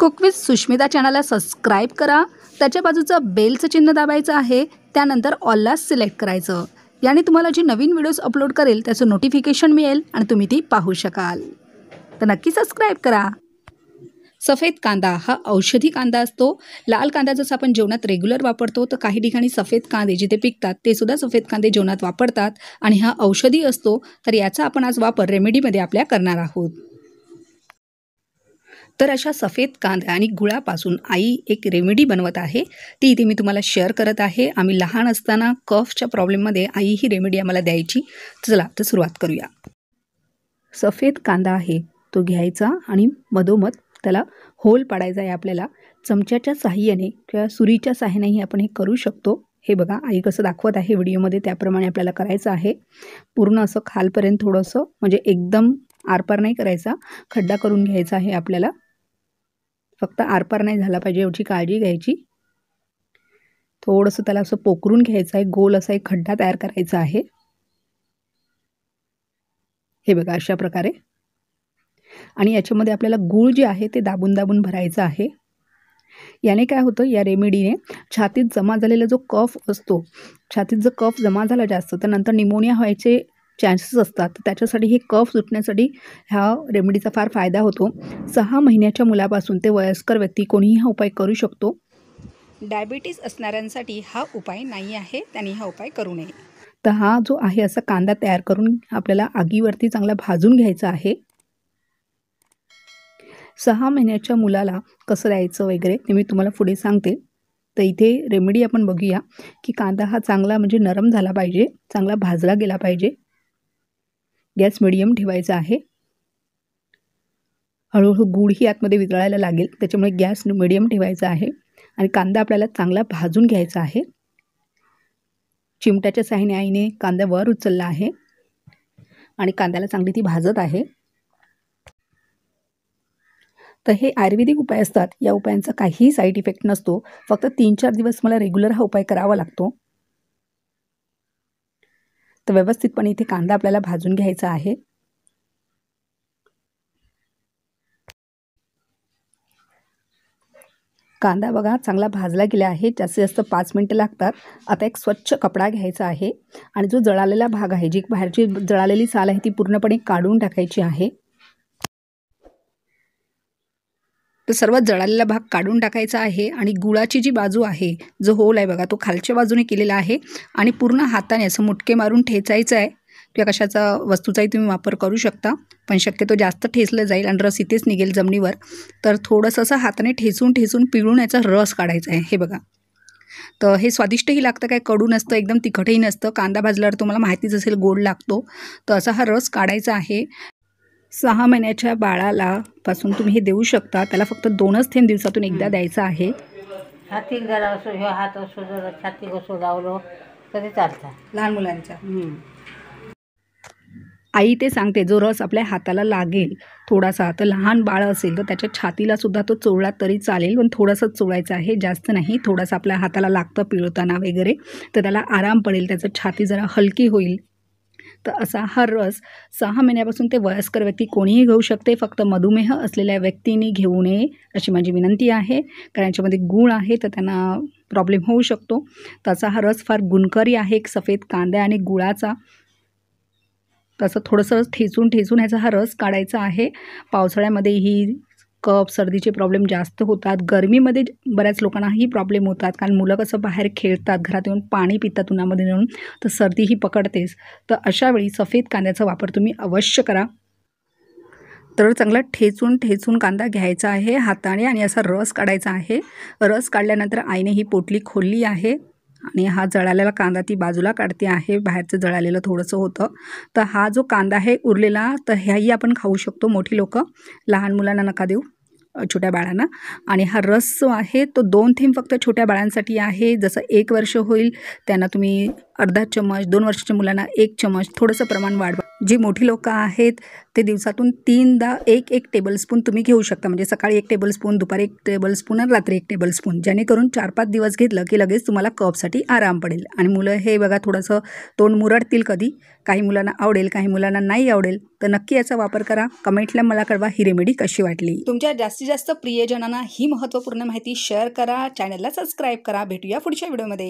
Cook with Sushmita चॅनलला subscribe करा। त्याच्या बाजूचं बेलचं चिन्ह दाबायचं आहे। त्यानंतर ऑलला सिलेक्ट करायचं। याने तुम्हाला जी नवीन व्हिडिओज अपलोड करेल त्याचं नोटिफिकेशन मिळेल आणि तुम्ही ती पाहू शकाल। तर नक्की सबस्क्राईब करा। सफेद कांदा हा औषधी कांदा असतो। लाल कांदा जसं आपण जेवणात रेग्युलर वापरतो, तर काही ठिकाणी सफेद कांदे जिथे पिकतात ते सुद्धा सफेद कांदे जेवणात वापरतात आणि हा औषधी असतो। तर याचा आपण आज वापर रेमेडीमध्ये आपल्या करणार आहोत। तर अशा सफेद कांदा आणि गुळापासून आई एक रेमेडी बनवत आहे, ती इथे मी तुम्हाला शेअर करत आहे। आम्ही लहान असताना कफच्या प्रॉब्लेममध्ये आई ही रेमेडी आम्हाला द्यायची। चला तर सुरुवात करूया। सफेद कांदा आहे तो घ्यायचा आणि मधोमध त्याला होल पाडायचा आहे। आपल्याला चमच्याच्या साहाय्याने किंवा सुरीच्या साहाय्यानेही आपण हे करू शकतो। हे बघा आई कसं दाखवत आहे व्हिडिओमध्ये, त्याप्रमाणे आपल्याला करायचं आहे। पूर्ण असं खालपर्यंत थोडंसं, म्हणजे एकदम आरपार नाही करायचा, खड्डा करून घ्यायचा आहे आपल्याला। फक्त आरपार नाही झाला पाहिजे याची काळजी घ्यायची। थोडंसं त्याला असं पोकरून घ्यायचं आहे, गोल असा एक खड्डा तयार करायचा आहे। हे बघा अशा प्रकारे। आणि याच्यामध्ये आपल्याला गूळ जे आहे ते दाबून दाबून भरायचं आहे। याने काय होतं, या रेमेडीने छातीत जमा झालेला जो कफ असतो, छातीत जर कफ जमा झाला जास्त तर नंतर निमोनिया व्हायचे चान्सेस असतात। त्याच्यासाठी हे कफ सुटण्यासाठी ह्या रेमेडीचा फार फायदा होतो। 6 महिन्याच्या मुलापासून ते वयस्कर व्यक्ती कोणीही हा उपाय करू शकतो। डायबिटीज असणाऱ्यांसाठी हा उपाय नाही आहे, त्यांनी हा उपाय करू नये। तर हा जो आहे असा कांदा तयार करून आपल्याला आगीवरती चांगला भाजून घ्यायचा आहे। 6 महिन्याच्या मुलाला कसं द्यायचं वगैरे ते मी तुम्हाला पुढे सांगते। तर इथे रेमेडी आपण बघूया की कांदा हा चांगला म्हणजे नरम झाला पाहिजे, चांगला भाजला गेला पाहिजे। गॅस मिडियम ठेवायचा आहे। हळूहळू गूळही आतमध्ये वितळायला लागेल, त्याच्यामुळे गॅस मिडियम ठेवायचा आहे आणि कांदा आपल्याला चांगला भाजून घ्यायचा आहे। चिमट्याच्या साहाय्याने आईने कांदा वर उचलला आहे आणि कांद्याला चांगली ती भाजत आहे। तर हे आयुर्वेदिक उपाय असतात, या उपायांचा काहीही साईड इफेक्ट नसतो। फक्त 3-4 दिवस मला रेग्युलर हा उपाय करावा लागतो। तर व्यवस्थितपणे इथे कांदा आपल्याला भाजून घ्यायचा आहे। कांदा बघा चांगला भाजला गेला आहे, जास्तीत जास्त 5 मिनिटं लागतात। आता एक स्वच्छ कपडा घ्यायचा आहे आणि जो जळालेला भाग आहे, जी बाहेरची जळालेली साल आहे ती पूर्णपणे काढून टाकायची आहे। तर सर्व जळालेला भाग काढून टाकायचा आहे आणि गुळाची जी बाजू आहे, जो होल आहे बघा, तो खालच्या बाजूने केलेला आहे आणि पूर्ण हाताने असं मुटके मारून ठेचायचं आहे। किंवा कशाचा वस्तूचाही तुम्ही वापर करू शकता, पण शक्यतो जास्त ठेचलं जाईल आणि रस इथेच निघेल जमिनीवर। तर थोडंसं असं हाताने ठेचून ठेचून पिळून याचा रस काढायचा आहे। हे बघा, तर हे स्वादिष्टही लागतं, काय कडू नसतं, एकदम तिखटही नसतं। कांदा भाजल्यावर तुम्हाला माहितीच असेल गोड लागतो। तर असा हा रस काढायचा आहे। 6 महिन्याच्या बाळाला पासून तुम्ही हे देऊ शकता। त्याला फक्त 2च थेंब दिवसातून एकदा द्यायचा आहे। छातीत जरा असं ह्यो हात असो, जरा छाती कसं लावलं तरी चालतं लहान मुलांच्या। आई ते सांगते, जो रस आपल्या हाताला लागेल थोडासा, तर लहान बाळ असेल तर त्याच्या छातीला सुद्धा तो चोळला तरी चालेल, पण थोडंसंच चोळायचं आहे, जास्त नाही। थोडासा आपल्या हाताला लागतं पिळताना वगैरे, तर त्याला आराम पडेल, त्याचं छाती जरा हलकी होईल। तर असा हा रस 6 महिन्यापासून ते वयस्कर व्यक्ती कोणीही घेऊ शकते, फक्त मधुमेह असलेल्या व्यक्तींनी घेऊ नये अशी माझी विनंती आहे। कारण याच्यामध्ये गूळ आहे तर त्यांना प्रॉब्लेम होऊ शकतो। त्याचा हा रस फार गुणकारी आहे, एक सफेद कांदा आणि गुळाचा। तसं थोडंसं ठेचून ठेचून ह्याचा हा रस काढायचा आहे। पावसाळ्यामध्ये ही कफ सर्दीचे प्रॉब्लेम जास्त होतात। गरमीमध्ये बऱ्याच लोकांनाही प्रॉब्लेम होतात, कारण मुलं कसं बाहेर खेळतात, घरात येऊन पाणी पितात उन्हामध्ये येऊन, तर सर्दीही पकडतेच। तर अशावेळी सफेद कांद्याचा वापर तुम्ही अवश्य करा। तर चांगला ठेचून ठेचून कांदा घ्यायचा आहे हाताने आणि असा रस काढायचा आहे। रस काढल्यानंतर आईने ही पोटली खोलली आहे आणि हा जळालेला कांदा ती बाजूला काढते आहे, बाहेरचं जळालेलं थोडंसं होतं। तर हा जो कांदा आहे उरलेला, तर ह्याही आपण खाऊ शकतो, मोठी लोकं, लहान मुलांना नका देऊ, छोट्या बाळांना। आणि हा रस जो आहे तो 2 थेंब फक्त छोट्या बाळांसाठी आहे। जसं 1 वर्ष होईल त्यांना तुम्ही अर्धा चम्मच, 2 वर्षाच्या मुलांना 1 चम्मच, थोडंसं प्रमाण वाढवा। जी मोठी लोकं आहेत ते दिवसातून 3दा एक टेबलस्पून तुम्ही घेऊ शकता. म्हणजे सकाळी 1 टेबलस्पून, दुपारी 1 टेबलस्पून आणि रात्री 1 टेबलस्पून. जेणेकरून 4-5 दिवस घेतलं की लगेच तुम्हाला कफसाठी आराम पडेल. आणि मुलं हे बघा थोडंसं तोंड मुरडतील कधी. काही मुलांना आवडेल, काही मुलांना नाही आवडेल. तर नक्की याचा वापर करा. कमेंटला मला कळवा ही रेमेडी कशी वाटली. तुमच्या जास्तीत जास्त प्रियजनांना ही महत्त्वपूर्ण माहिती शेअर करा. चॅनलला सबस्क्राईब करा. भेटूया पुढच्या व्हिडिओमध्ये.